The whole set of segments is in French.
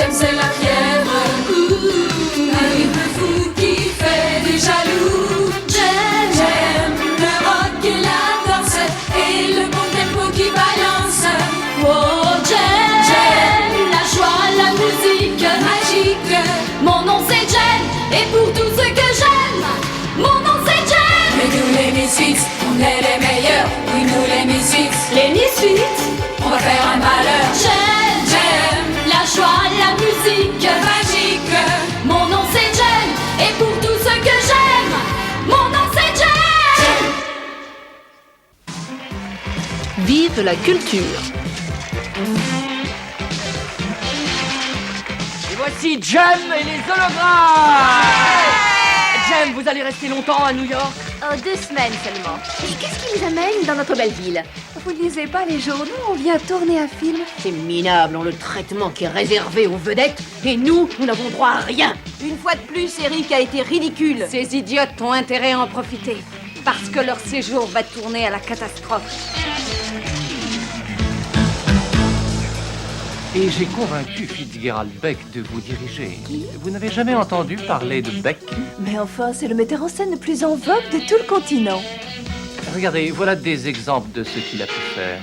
j'aime c'est la fièvre. Un rythme fou qui fait des jaloux. J'aime le rock et la danse et le bon tempo qui balance. Oh, j'aime la joie, la musique magique. Mon nom c'est Jen et pour tout ce que j'aime, mon nom c'est Jen. Mais nous les Misfits, on est les meilleurs. Oui, nous les Misfits, les Misfits, on va faire un malheur. J'aime la joie, la musique magique. Mon nom c'est Jen et pour tout ce que j'aime, mon nom c'est Jen. Vive la culture. Et voici Jem et les hologrammes. Jem, vous allez rester longtemps à New York? Oh, 2 semaines seulement. Et qu'est-ce qui nous amène dans notre belle ville? Vous ne lisez pas les journaux, on vient tourner un film. Ces minables ont le traitement qui est réservé aux vedettes, et nous n'avons droit à rien. Une fois de plus, Eric a été ridicule. Ces idiotes ont intérêt à en profiter, parce que leur séjour va tourner à la catastrophe. Et j'ai convaincu Fitzgerald Beck de vous diriger. Vous n'avez jamais entendu parler de Beck? Mais enfin, c'est le metteur en scène le plus en vogue de tout le continent. Regardez, voilà des exemples de ce qu'il a pu faire.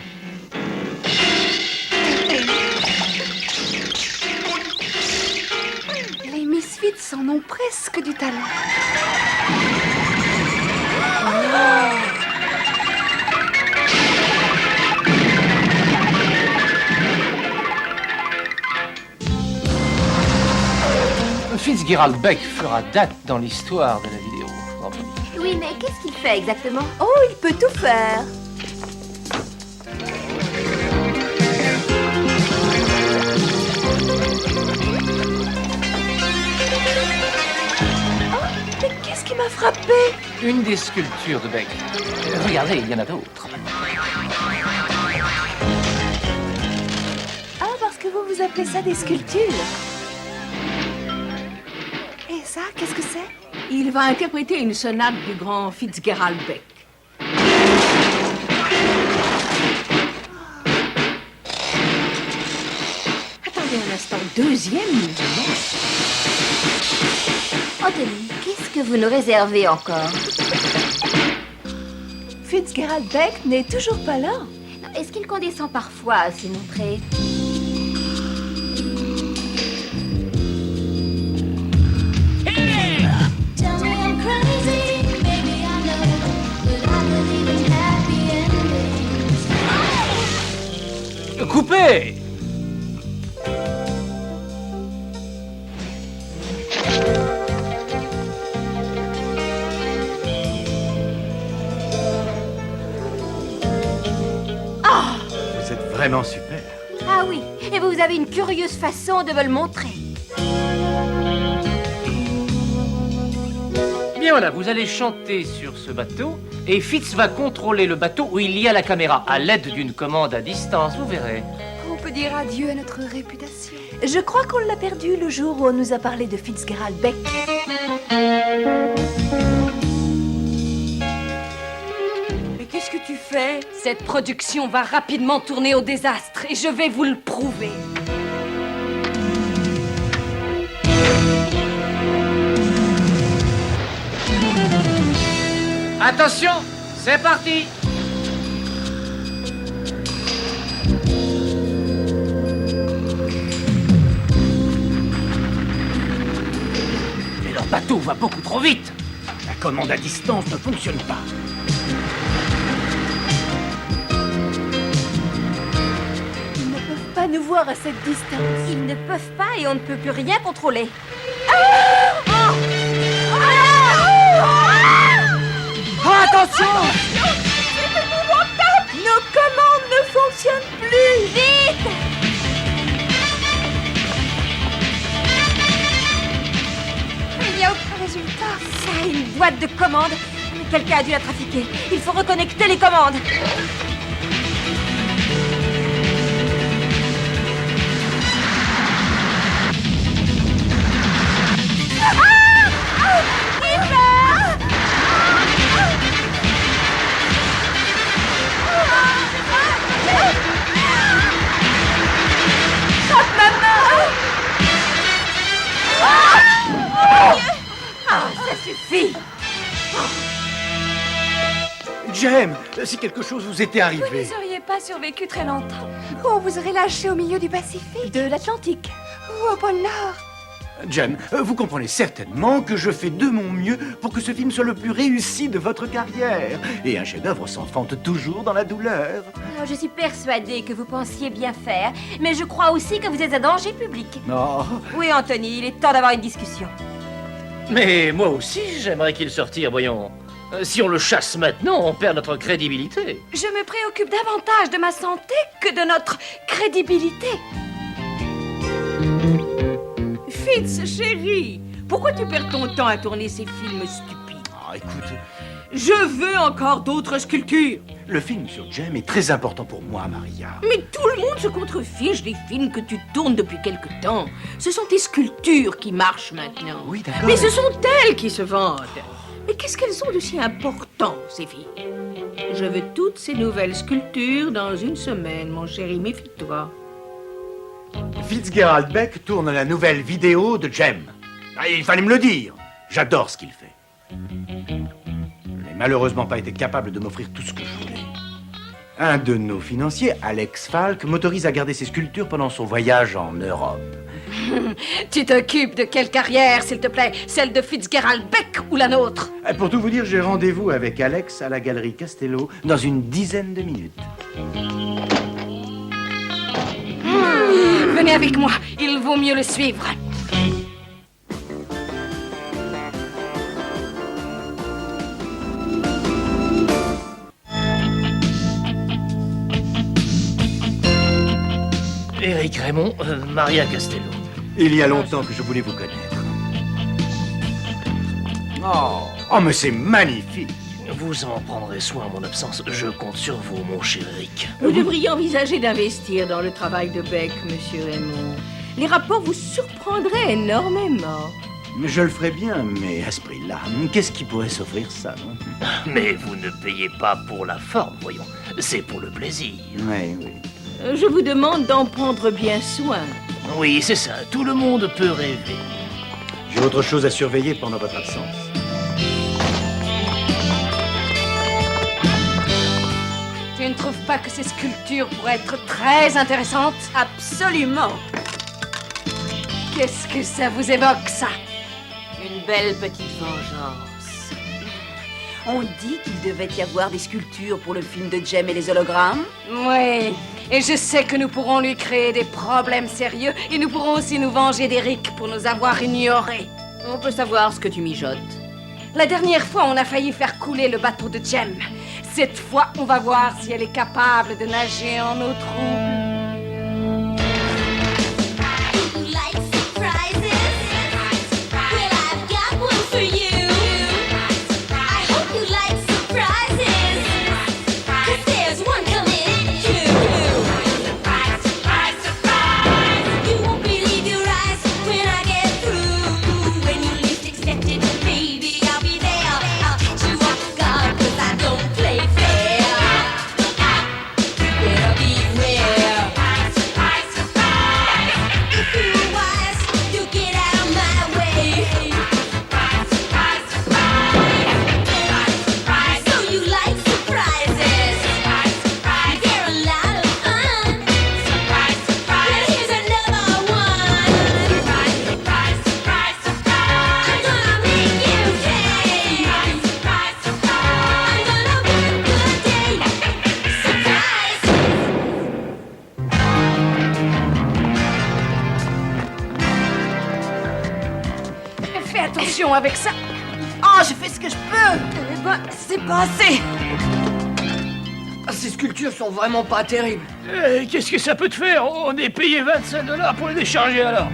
Les Misfits en ont presque du talent. Fitzgerald Beck fera date dans l'histoire de la vidéo. Oui, mais qu'est-ce qu'il fait exactement? Oh, il peut tout faire. Oh, mais qu'est-ce qui m'a frappé? Une des sculptures de Beck. Regardez, il y en a d'autres. Ah, parce que vous appelez ça des sculptures. Et ça, qu'est-ce que c'est? Il va interpréter une sonate du grand Fitzgerald Beck. Attendez un instant, 2e mouvement. Anthony, qu'est-ce que vous nous réservez encore? Fitzgerald Beck n'est toujours pas là. Est-ce qu'il condescend parfois à se montrer? Coupez! Vous êtes vraiment super. Ah oui, et vous avez une curieuse façon de me le montrer. Bien voilà, vous allez chanter sur ce bateau et Fitz va contrôler le bateau où il y a la caméra à l'aide d'une commande à distance, vous verrez. On peut dire adieu à notre réputation. Je crois qu'on l'a perdu le jour où on nous a parlé de Fitzgerald Beck. Mais qu'est-ce que tu fais? Cette production va rapidement tourner au désastre et je vais vous le prouver. Attention, c'est parti! Mais leur bateau va beaucoup trop vite. La commande à distance ne fonctionne pas. Ils ne peuvent pas nous voir à cette distance. Ils ne peuvent pas et on ne peut plus rien contrôler. Attention! Nos commandes ne fonctionnent plus. Vite! Il n'y a aucun résultat. Ça, une boîte de commandes. Quelqu'un a dû la trafiquer. Il faut reconnecter les commandes. Jem, si quelque chose vous était Vous arrivé... ne seriez pas survécu très longtemps. On vous aurait lâché au milieu du Pacifique. De l'Atlantique. Ou au pôle Nord. Jem, vous comprenez certainement que je fais de mon mieux pour que ce film soit le plus réussi de votre carrière. Et un chef-d'œuvre s'enfante toujours dans la douleur. Alors, je suis persuadée que vous pensiez bien faire, mais je crois aussi que vous êtes un danger public. Oh, Oui, Anthony, il est temps d'avoir une discussion. Mais moi aussi, j'aimerais qu'il sortire, voyons. Si on le chasse maintenant, on perd notre crédibilité. Je me préoccupe davantage de ma santé que de notre crédibilité. Fitz, chérie, pourquoi tu perds ton temps à tourner ces films stupides? écoute, Je veux encore d'autres sculptures. le film sur Jem est très important pour moi, Maria. Mais tout le monde se contrefiche des films que tu tournes depuis quelque temps. Ce sont tes sculptures qui marchent maintenant. Oui, d'accord. Mais ce sont elles qui se vendent. Mais qu'est-ce qu'elles ont de si important, ces filles? Je veux toutes ces nouvelles sculptures dans une semaine, mon chéri, méfie-toi. Fitzgerald Beck tourne la nouvelle vidéo de Jem. Il fallait me le dire. J'adore ce qu'il fait. Je n'ai malheureusement pas été capable de m'offrir tout ce que je voulais. Un de nos financiers, Alex Falk, m'autorise à garder ses sculptures pendant son voyage en Europe. Tu t'occupes de quelle carrière, s'il te plaît? Celle de Fitzgerald Beck ou la nôtre? Pour tout vous dire, j'ai rendez-vous avec Alex à la galerie Castello dans une dizaine de minutes. Venez avec moi, il vaut mieux le suivre. Éric Raymond, Maria Castello. Il y a longtemps que je voulais vous connaître. Oh, mais c'est magnifique! Vous en prendrez soin en mon absence. Je compte sur vous, mon cher Éric. Vous devriez envisager d'investir dans le travail de Beck, monsieur Raymond. Les rapports vous surprendraient énormément. Je le ferai bien, mais à ce prix-là, qu'est-ce qui pourrait s'offrir ça, non? Mais vous ne payez pas pour la forme, voyons. C'est pour le plaisir. Oui, oui. Je vous demande d'en prendre bien soin. Oui, c'est ça. Tout le monde peut rêver. J'ai autre chose à surveiller pendant votre absence. Tu ne trouves pas que ces sculptures pourraient être très intéressantes? Absolument. Qu'est-ce que ça vous évoque, ça? Une belle petite vengeance. On dit qu'il devait y avoir des sculptures pour le film de Jem et les hologrammes. Oui, et je sais que nous pourrons lui créer des problèmes sérieux et nous pourrons aussi nous venger d'Eric pour nous avoir ignorés. On peut savoir ce que tu mijotes. La dernière fois, on a failli faire couler le bateau de Jem. Cette fois, on va voir si elle est capable de nager en eau trouble. Fais attention avec ça. Oh, je fais ce que je peux. Eh ben, c'est pas assez. Ces sculptures sont vraiment pas terribles. Qu'est-ce que ça peut te faire? On est payé 25 $ pour les décharger alors.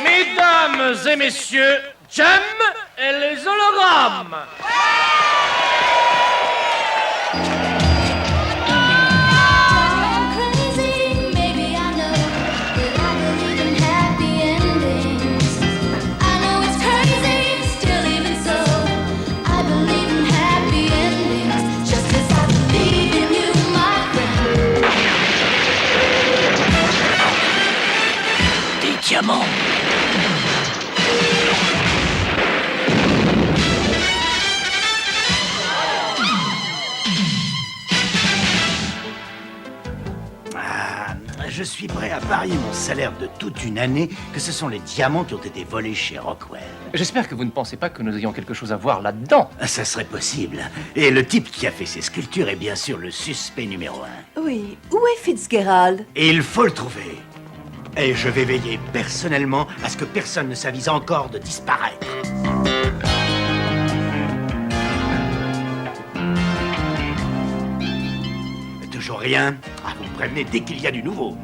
Mesdames et messieurs, Jem et les hologrammes. I know it's crazy, still even so, I Je suis prêt à parier mon salaire de toute une année que ce sont les diamants qui ont été volés chez Rockwell. J'espère que vous ne pensez pas que nous ayons quelque chose à voir là-dedans. Ça serait possible. Et le type qui a fait ces sculptures est bien sûr le suspect numéro 1. Oui, où est Fitzgerald? Et il faut le trouver. Et je vais veiller personnellement à ce que personne ne s'avise encore de disparaître. Toujours rien? Ah, vous me prévenez dès qu'il y a du nouveau.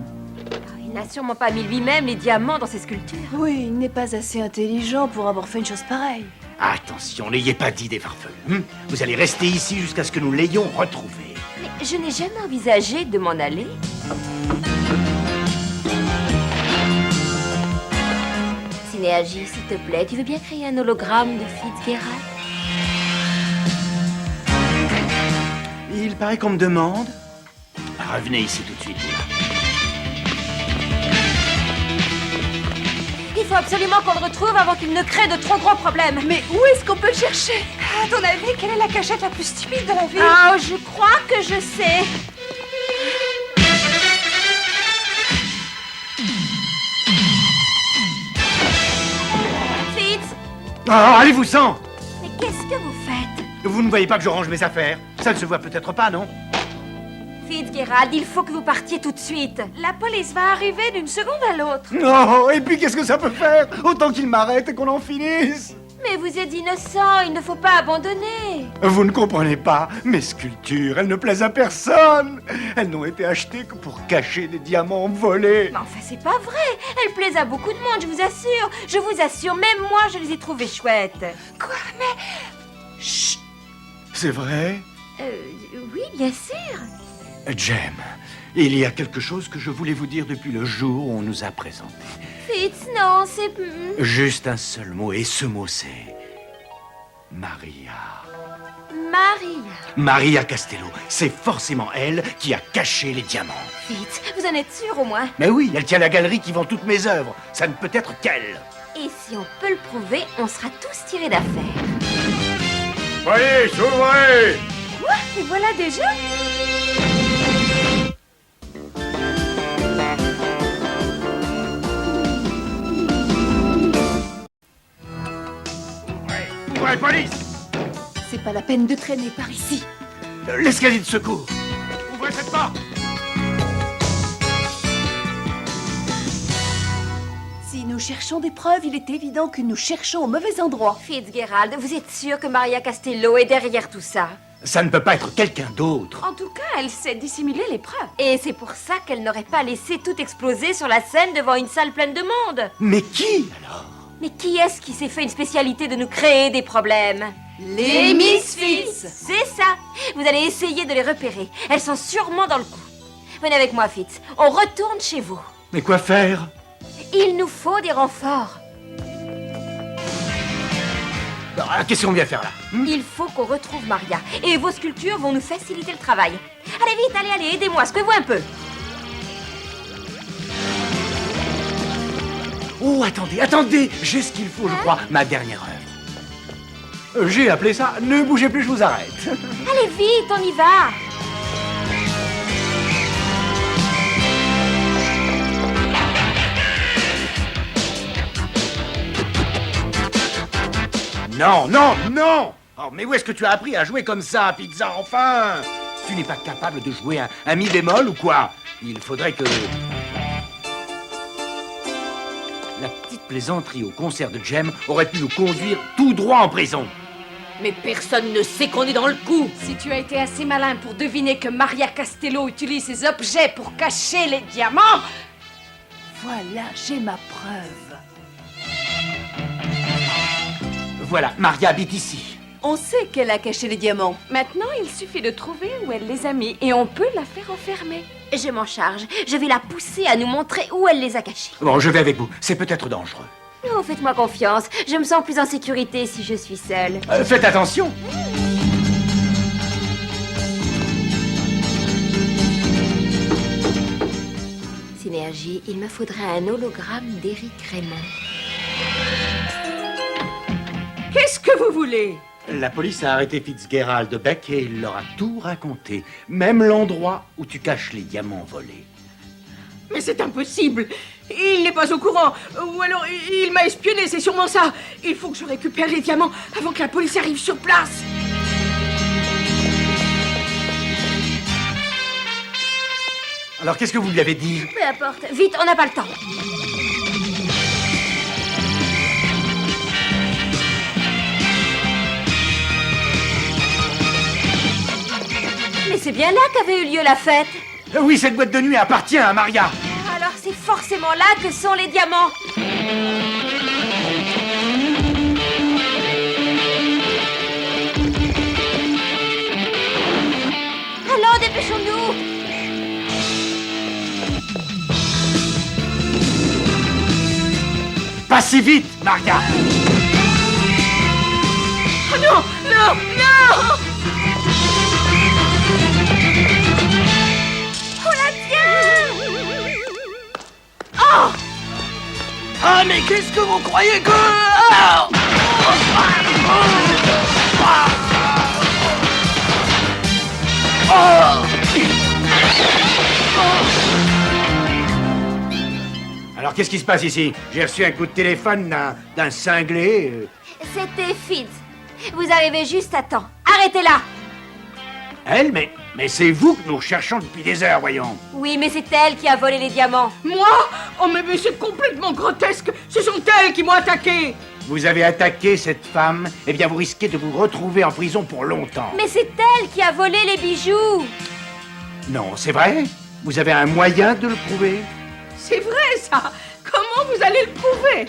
Il n'a sûrement pas mis lui-même les diamants dans ses sculptures. Oui, il n'est pas assez intelligent pour avoir fait une chose pareille. Attention, n'ayez pas d'idée farfelue. Vous allez rester ici jusqu'à ce que nous l'ayons retrouvé. Mais je n'ai jamais envisagé de m'en aller. Synergie, s'il te plaît, tu veux bien créer un hologramme de Fitzgerald? Il paraît qu'on me demande. Revenez ici tout de suite, là. Il faut absolument qu'on le retrouve avant qu'il ne crée de trop gros problèmes. Mais où est-ce qu'on peut le chercher? À ton avis, quelle est la cachette la plus stupide de la ville? Oh, je crois que je sais. Fitz, Oh, allez-vous-en! mais qu'est-ce que vous faites? Vous ne voyez pas que je range mes affaires? Ça ne se voit peut-être pas, non? Fitzgerald, il faut que vous partiez tout de suite. La police va arriver d'une seconde à l'autre. Non, et puis qu'est-ce que ça peut faire? Autant qu'il m'arrête et qu'on en finisse. Mais vous êtes innocent, il ne faut pas abandonner. Vous ne comprenez pas, mes sculptures, elles ne plaisent à personne. Elles n'ont été achetées que pour cacher des diamants volés. Mais enfin, c'est pas vrai. Elles plaisent à beaucoup de monde, je vous assure. Je vous assure, même moi, je les ai trouvées chouettes. Quoi? Mais... Chut! C'est vrai? Oui, bien sûr. Jem, il y a quelque chose que je voulais vous dire depuis le jour où on nous a présentés. Fitz, non, c'est... Juste un seul mot, et ce mot c'est... Maria. Maria. Maria Castello, c'est forcément elle qui a caché les diamants. Fitz, vous en êtes sûr au moins? Mais oui, elle tient la galerie qui vend toutes mes œuvres. Ça ne peut être qu'elle. Et si on peut le prouver, on sera tous tirés d'affaire. Police, ouvrez! Quoi? Et voilà déjà? Ouvrez, police! C'est pas la peine de traîner par ici. L'escalier de secours. Ouvrez cette porte! Si nous cherchons des preuves, il est évident que nous cherchons au mauvais endroit. Fitzgerald, vous êtes sûr que Maria Castello est derrière tout ça? Ça ne peut pas être quelqu'un d'autre. en tout cas, elle sait dissimuler les preuves. Et c'est pour ça qu'elle n'aurait pas laissé tout exploser sur la scène devant une salle pleine de monde. Mais qui, alors? Mais qui est-ce qui s'est fait une spécialité de nous créer des problèmes? Les Misfits. C'est ça. Vous allez essayer de les repérer. Elles sont sûrement dans le coup. Venez avec moi, Fitz. On retourne chez vous. Mais quoi faire? Il nous faut des renforts. Qu'est-ce qu'on vient faire là? Il faut qu'on retrouve Maria. Et vos sculptures vont nous faciliter le travail. Allez vite, allez, aidez-moi, secouez-vous un peu. Oh, attendez, j'ai ce qu'il faut, je crois. Ma dernière œuvre. J'ai appelé ça « Ne bougez plus, je vous arrête ». Allez vite, on y va. Non! Oh, mais où est-ce que tu as appris à jouer comme ça, Pizza, enfin? Tu n'es pas capable de jouer un mi bémol ou quoi? Il faudrait que... La petite plaisanterie au concert de Jem aurait pu nous conduire tout droit en prison. Mais personne ne sait qu'on est dans le coup. Si tu as été assez malin pour deviner que Maria Castello utilise ces objets pour cacher les diamants... Voilà, j'ai ma preuve. Voilà, Maria habite ici. On sait qu'elle a caché les diamants. Maintenant, il suffit de trouver où elle les a mis et on peut la faire enfermer. Je m'en charge. Je vais la pousser à nous montrer où elle les a cachés. Bon, je vais avec vous. C'est peut-être dangereux. Oh, faites-moi confiance. Je me sens plus en sécurité si je suis seule. Faites attention. Synergie, il me faudrait un hologramme d'Éric Raymond. Qu'est-ce que vous voulez? La police a arrêté Fitzgerald de Beck et il leur a tout raconté. Même l'endroit où tu caches les diamants volés. Mais c'est impossible. Il n'est pas au courant. Ou alors, il m'a espionné, c'est sûrement ça. Il faut que je récupère les diamants avant que la police arrive sur place. Alors, qu'est-ce que vous lui avez dit? Peu importe. Vite, on n'a pas le temps. Mais c'est bien là qu'avait eu lieu la fête. Oui, cette boîte de nuit appartient à Maria. Alors c'est forcément là que sont les diamants. Allons, dépêchons-nous. Pas si vite, Maria. Oh non, non, non! Ah, mais qu'est-ce que vous croyez que... Ah Alors, qu'est-ce qui se passe ici? J'ai reçu un coup de téléphone d'un cinglé. C'était Fitz. Vous arrivez juste à temps. Arrêtez-la. Elle? Mais c'est vous que nous recherchons depuis des heures, voyons. Oui, mais c'est elle qui a volé les diamants. Moi? Oh, mais c'est complètement grotesque. Ce sont elles qui m'ont attaqué. Vous avez attaqué cette femme, eh bien vous risquez de vous retrouver en prison pour longtemps. Mais c'est elle qui a volé les bijoux. Non, c'est vrai? Vous avez un moyen de le prouver? C'est vrai, ça. Comment vous allez le prouver?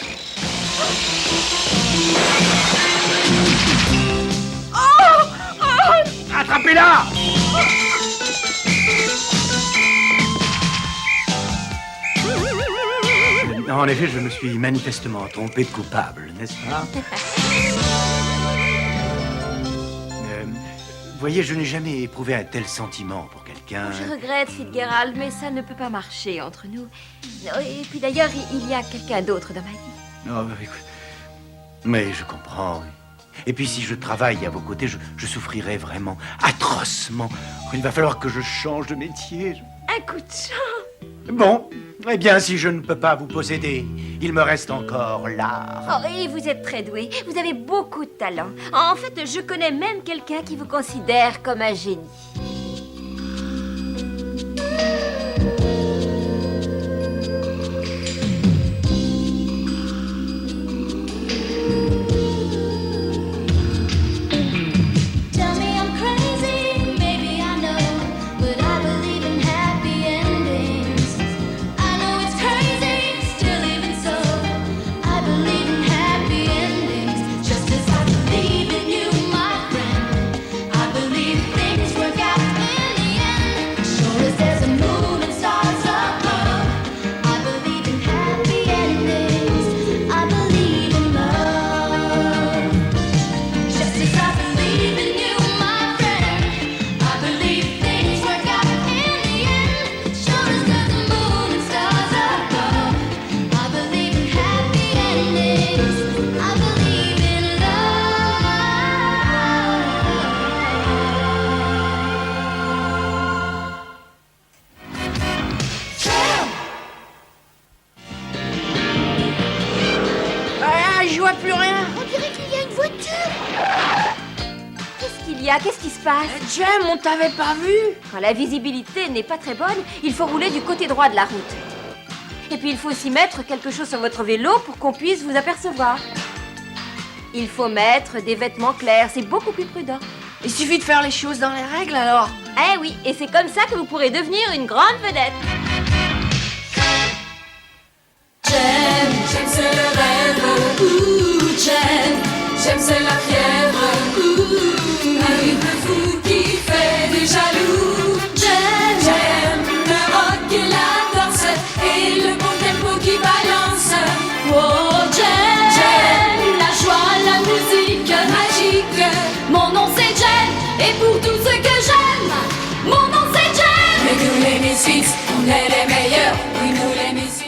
Oh! Oh! Attrapez-la! En effet, je me suis manifestement trompé de coupable, n'est-ce pas? Vous voyez, je n'ai jamais éprouvé un tel sentiment pour quelqu'un. Je regrette, Fitzgerald, mais ça ne peut pas marcher entre nous. Et puis d'ailleurs, il y a quelqu'un d'autre dans ma vie. Oh, bah, écoute. Mais je comprends, oui. Et puis si je travaille à vos côtés, je souffrirai vraiment atrocement. Il va falloir que je change de métier. Un coup de chance. Bon, eh bien, si je ne peux pas vous posséder, il me reste encore l'art. Oh, et vous êtes très doué. Vous avez beaucoup de talent. En fait, je connais même quelqu'un qui vous considère comme un génie. Qu'est-ce qui se passe? Jem, on t'avait pas vu. Quand la visibilité n'est pas très bonne, il faut rouler du côté droit de la route. Et puis il faut aussi mettre quelque chose sur votre vélo pour qu'on puisse vous apercevoir. Il faut mettre des vêtements clairs, c'est beaucoup plus prudent. Il suffit de faire les choses dans les règles alors. Eh oui, et c'est comme ça que vous pourrez devenir une grande vedette. Jem, c'est le rêve. Ouh, Jem, c'est la fièvre. Arrive le fou qui fait des jaloux. Jem, le rock et la danse et le bon tempo qui balance. Oh, Jem, la joie, la musique magique. Mon nom c'est Jem et pour tout ce que j'aime, mon nom c'est Jem. Mais nous les Misfits, on est les meilleurs. Oui, nous les Misfits.